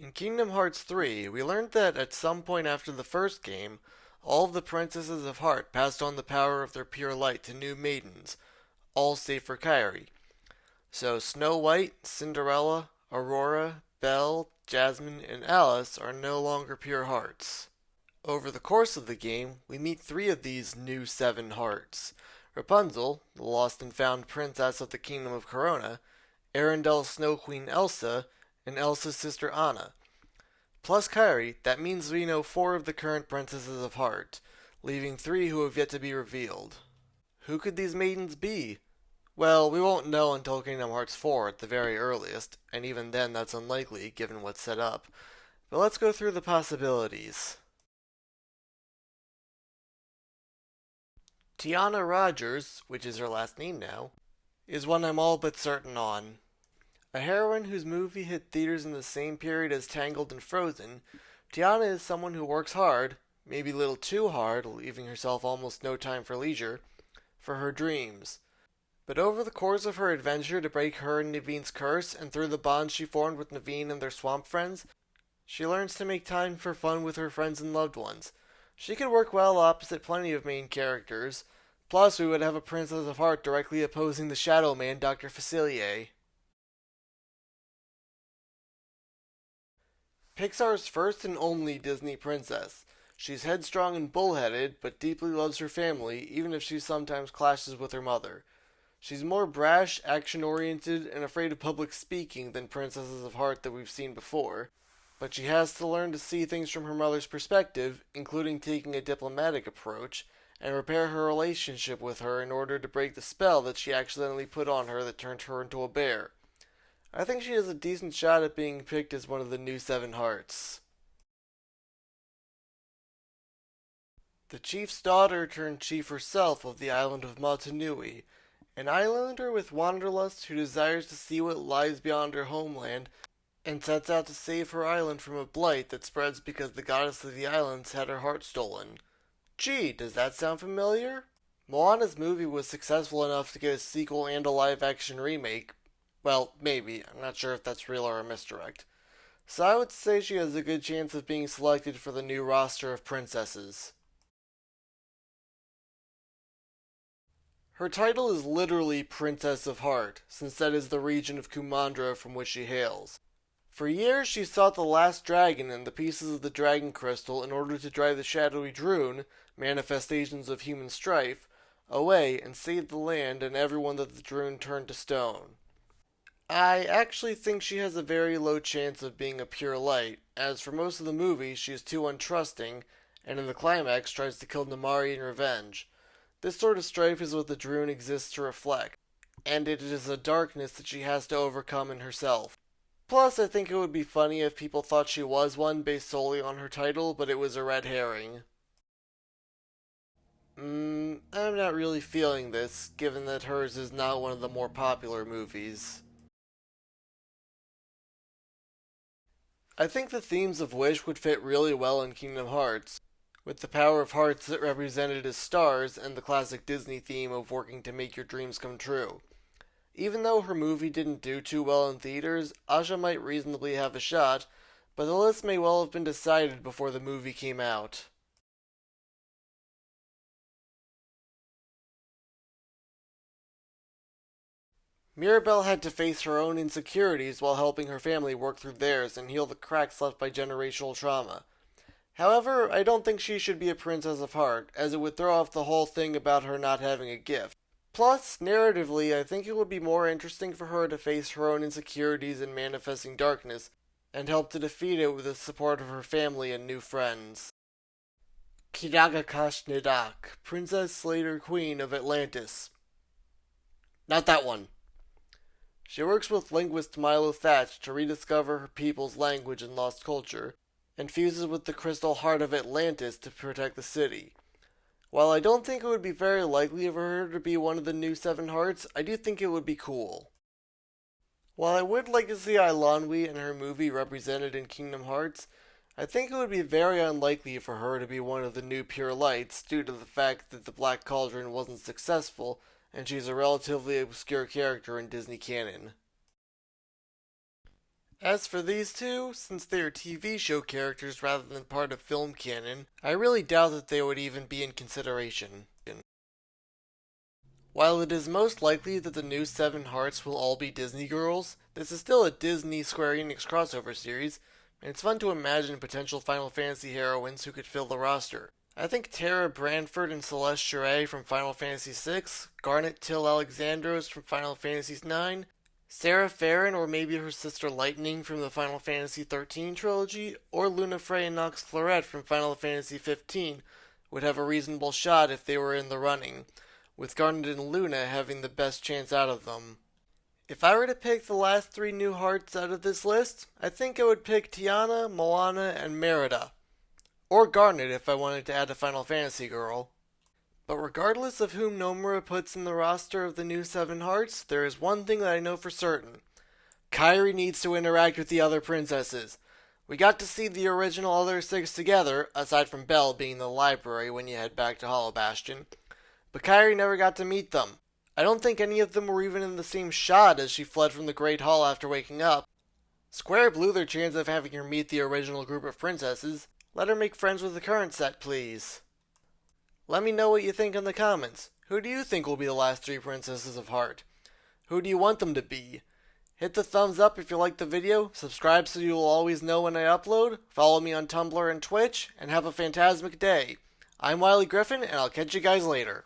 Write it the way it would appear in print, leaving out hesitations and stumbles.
In Kingdom Hearts 3, we learned that at some point after the first game, all of the princesses of Heart passed on the power of their pure light to new maidens, all save for Kairi. So Snow White, Cinderella, Aurora, Belle, Jasmine, and Alice are no longer pure hearts. Over the course of the game, we meet three of these new seven hearts: Rapunzel, the lost and found princess of the Kingdom of Corona, Arendelle's Snow Queen Elsa, and Elsa's sister Anna. Plus Kairi, that means we know four of the current princesses of Heart, leaving three who have yet to be revealed. Who could these maidens be? Well, we won't know until Kingdom Hearts 4 at the very earliest, and even then that's unlikely given what's set up. But let's go through the possibilities. Tiana Rogers, which is her last name now, is one I'm all but certain on. A heroine whose movie hit theaters in the same period as Tangled and Frozen, Tiana is someone who works hard, maybe a little too hard, leaving herself almost no time for leisure, for her dreams. But over the course of her adventure to break her and Naveen's curse, and through the bond she formed with Naveen and their swamp friends, she learns to make time for fun with her friends and loved ones. She could work well opposite plenty of main characters. Plus, we would have a Princess of Heart directly opposing the Shadow Man, Dr. Facilier. Pixar's first and only Disney princess. She's headstrong and bullheaded, but deeply loves her family, even if she sometimes clashes with her mother. She's more brash, action-oriented, and afraid of public speaking than Princesses of Heart that we've seen before. But she has to learn to see things from her mother's perspective, including taking a diplomatic approach, and repair her relationship with her in order to break the spell that she accidentally put on her that turned her into a bear. I think she has a decent shot at being picked as one of the new Seven Hearts. The chief's daughter turned chief herself of the island of Motunui, an islander with wanderlust who desires to see what lies beyond her homeland and sets out to save her island from a blight that spreads because the goddess of the islands had her heart stolen. Gee, does that sound familiar? Moana's movie was successful enough to get a sequel and a live-action remake. Well, maybe. I'm not sure if that's real or a misdirect. So I would say she has a good chance of being selected for the new roster of princesses. Her title is literally Princess of Heart, since that is the region of Kumandra from which she hails. For years she sought the last dragon and the pieces of the dragon crystal in order to drive the shadowy Droon, manifestations of human strife, away and save the land and everyone that the Droon turned to stone. I actually think she has a very low chance of being a pure light, as for most of the movie she is too untrusting, and in the climax tries to kill Namari in revenge. This sort of strife is what the Droon exists to reflect, and it is a darkness that she has to overcome in herself. Plus, I think it would be funny if people thought she was one based solely on her title, but it was a red herring. I'm not really feeling this, given that hers is not one of the more popular movies. I think the themes of Wish would fit really well in Kingdom Hearts, with the power of hearts that represented as stars and the classic Disney theme of working to make your dreams come true. Even though her movie didn't do too well in theaters, Asha might reasonably have a shot, but the list may well have been decided before the movie came out. Mirabelle had to face her own insecurities while helping her family work through theirs and heal the cracks left by generational trauma. However, I don't think she should be a Princess of Heart, as it would throw off the whole thing about her not having a gift. Plus, narratively, I think it would be more interesting for her to face her own insecurities in manifesting darkness, and help to defeat it with the support of her family and new friends. Kiragakash Nidak, Princess Slater Queen of Atlantis. Not that one. She works with linguist Milo Thatch to rediscover her people's language and lost culture, and fuses with the crystal heart of Atlantis to protect the city. While I don't think it would be very likely for her to be one of the new Seven Hearts, I do think it would be cool. While I would like to see Eilonwy and her movie represented in Kingdom Hearts, I think it would be very unlikely for her to be one of the new Pure Lights due to the fact that the Black Cauldron wasn't successful and she's a relatively obscure character in Disney canon. As for these two, since they are TV show characters rather than part of film canon, I really doubt that they would even be in consideration. While it is most likely that the new Seven Hearts will all be Disney girls, this is still a Disney Square Enix crossover series, and it's fun to imagine potential Final Fantasy heroines who could fill the roster. I think Tara Branford and Celeste Cheray from Final Fantasy VI, Garnet Till Alexandros from Final Fantasy IX, Sarah Farron or maybe her sister Lightning from the Final Fantasy XIII trilogy, or Luna Frey and Nox Florette from Final Fantasy XV would have a reasonable shot if they were in the running, with Garnet and Luna having the best chance out of them. If I were to pick the last three new hearts out of this list, I think I would pick Tiana, Moana, and Merida. Or Garnet if I wanted to add a Final Fantasy girl. But regardless of whom Nomura puts in the roster of the new Seven Hearts, there is one thing that I know for certain. Kairi needs to interact with the other princesses. We got to see the original other six together, aside from Belle being in the library when you head back to Hollow Bastion, but Kairi never got to meet them. I don't think any of them were even in the same shot as she fled from the Great Hall after waking up. Square blew their chance of having her meet the original group of princesses. Let her make friends with the current set, please. Let me know what you think in the comments. Who do you think will be the last three princesses of Heart? Who do you want them to be? Hit the thumbs up if you liked the video, subscribe so you will always know when I upload, follow me on Tumblr and Twitch, and have a fantastic day. I'm WilyGryphon, and I'll catch you guys later.